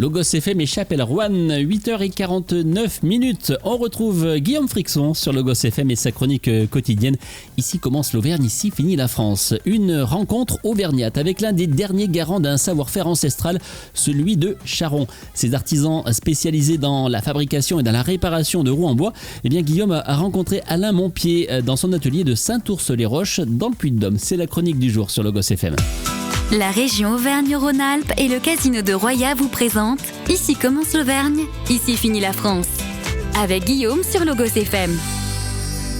Logos FM et Chapelle Roanne, 8h49. On retrouve Guillaume Frixon sur Logos FM et sa chronique quotidienne. Ici commence l'Auvergne, ici finit la France. Une rencontre auvergnate avec l'un des derniers garants d'un savoir-faire ancestral, celui de Charron. Ces artisans spécialisés dans la fabrication et dans la réparation de roues en bois, Guillaume a rencontré Alain Montpied dans son atelier de Saint-Ours-les-Roches dans le Puy-de-Dôme. C'est la chronique du jour sur Logos FM. La région Auvergne-Rhône-Alpes et le casino de Roya vous présentent Ici commence l'Auvergne, ici finit la France. Avec Guillaume sur Logos FM.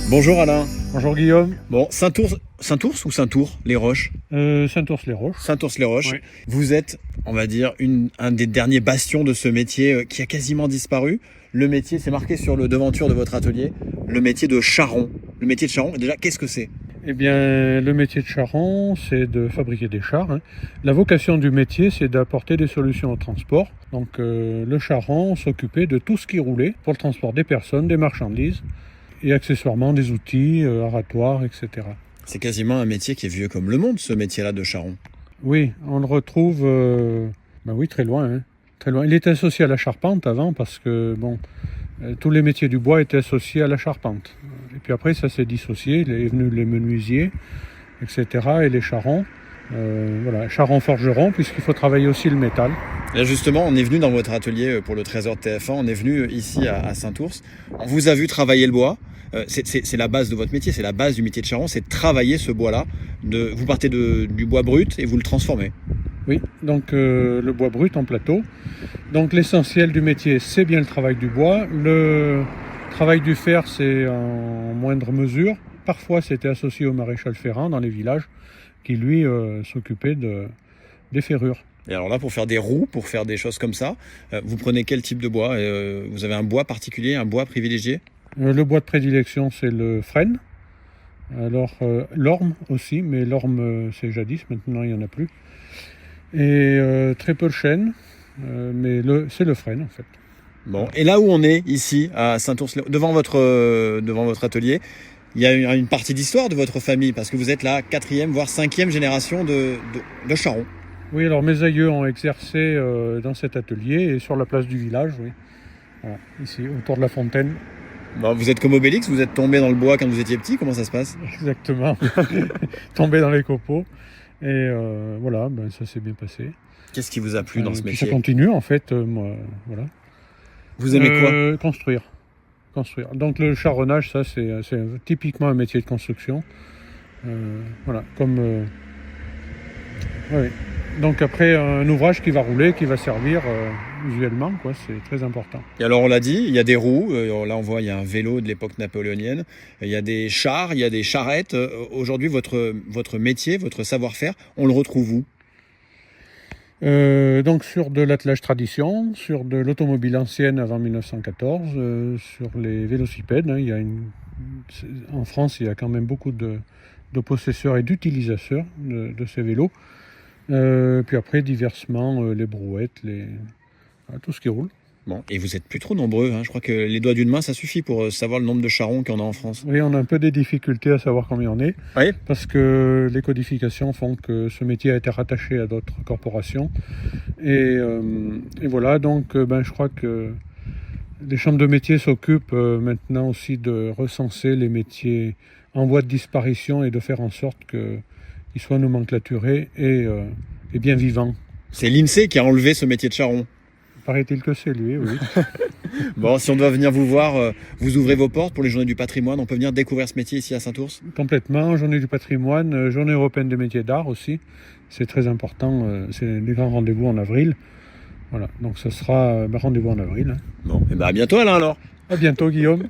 Bonjour Alain. Bonjour Guillaume. Bon, Saint-Ours ou Saint-Ours-les-Roches Saint-Ours-les-Roches. Saint-Ours-les-Roches. Oui. Vous êtes, on va dire, un des derniers bastions de ce métier qui a quasiment disparu. Le métier, c'est marqué sur le devanture de votre atelier, le métier de charron. Le métier de charron, déjà, qu'est-ce que c'est ? Eh bien, le métier de charron, c'est de fabriquer des chars. La vocation du métier, c'est d'apporter des solutions au transport. Donc, le charron s'occupait de tout ce qui roulait pour le transport des personnes, des marchandises et accessoirement des outils, aratoires, etc. C'est quasiment un métier qui est vieux comme le monde, ce métier-là de charron. Oui, on le retrouve très loin. Très loin. Il était associé à la charpente avant parce que, tous les métiers du bois étaient associés à la charpente. Et puis après, ça s'est dissocié. Il est venu les menuisiers, etc. et les charrons. Charron-forgeron, puisqu'il faut travailler aussi le métal. Là, justement, on est venu dans votre atelier pour le Trésor de TF1. On est venu ici à Saint-Ours. On vous a vu travailler le bois. C'est la base de votre métier, c'est la base du métier de charron, c'est de travailler ce bois-là. Vous partez du bois brut et vous le transformez. Oui, donc le bois brut en plateau. Donc l'essentiel du métier, c'est bien le travail du bois. Le travail du fer, c'est en moindre mesure. Parfois, c'était associé au maréchal ferrant dans les villages, qui lui s'occupait des ferrures. Et alors là, pour faire des roues, pour faire des choses comme ça, vous prenez quel type de bois ? Vous avez un bois particulier, un bois privilégié ? Le bois de prédilection, c'est le frêne. Alors, l'orme aussi, mais l'orme, c'est jadis, maintenant il n'y en a plus. Et très peu de chêne, mais c'est le frêne en fait. Bon, et là où on est, ici, à Saint-Ours, devant votre atelier, il y a une partie d'histoire de votre famille, parce que vous êtes la 4e, voire 5e génération de charron. Oui, alors mes aïeux ont exercé dans cet atelier et sur la place du village, oui. Voilà, ici, autour de la fontaine. Bon, vous êtes comme Obélix, vous êtes tombé dans le bois quand vous étiez petit, comment ça se passe ? Exactement, tombé dans les copeaux. Et ça s'est bien passé. Qu'est-ce qui vous a plu dans ce métier ? Ça continue en fait, voilà. Vous aimez quoi ? Construire. Donc le charronnage, ça c'est typiquement un métier de construction. Donc après un ouvrage qui va rouler, qui va servir visuellement, c'est très important. Et alors on l'a dit, il y a des roues, là on voit il y a un vélo de l'époque napoléonienne, il y a des chars, il y a des charrettes. Aujourd'hui votre métier, votre savoir-faire, on le retrouve où ? Donc sur de l'attelage tradition, sur de l'automobile ancienne avant 1914, sur les vélocipèdes. En France, il y a quand même beaucoup de possesseurs et d'utilisateurs de ces vélos. Puis après, diversement, les brouettes, tout ce qui roule. Bon, et vous êtes plus trop nombreux, je crois que les doigts d'une main, ça suffit pour savoir le nombre de charrons qu'on a en France. Oui, on a un peu des difficultés à savoir combien on est, oui. Parce que les codifications font que ce métier a été rattaché à d'autres corporations. Et voilà, donc je crois que les chambres de métiers s'occupent maintenant aussi de recenser les métiers en voie de disparition et de faire en sorte qu'ils soient nomenclaturés et bien vivants. C'est l'INSEE qui a enlevé ce métier de charron. Paraît-il que c'est lui, oui. Bon, si on doit venir vous voir, vous ouvrez vos portes pour les journées du patrimoine. On peut venir découvrir ce métier ici à Saint-Ours ? Complètement, journée du patrimoine, journée européenne des métiers d'art aussi. C'est très important, c'est des grands rendez-vous en avril. Voilà, donc ce sera rendez-vous en avril. Bon, et à bientôt Alain alors. À bientôt Guillaume.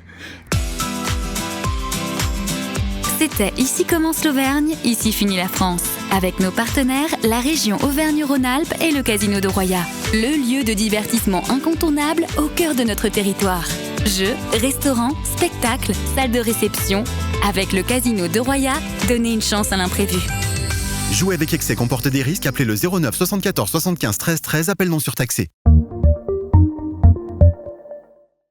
C'était Ici commence l'Auvergne, ici finit la France. Avec nos partenaires, la région Auvergne-Rhône-Alpes et le casino de Roya. Le lieu de divertissement incontournable au cœur de notre territoire. Jeux, restaurants, spectacles, salles de réception. Avec le casino de Roya, donnez une chance à l'imprévu. Jouer avec excès comporte des risques. Appelez le 09 74 75 13 13. Appel non surtaxé.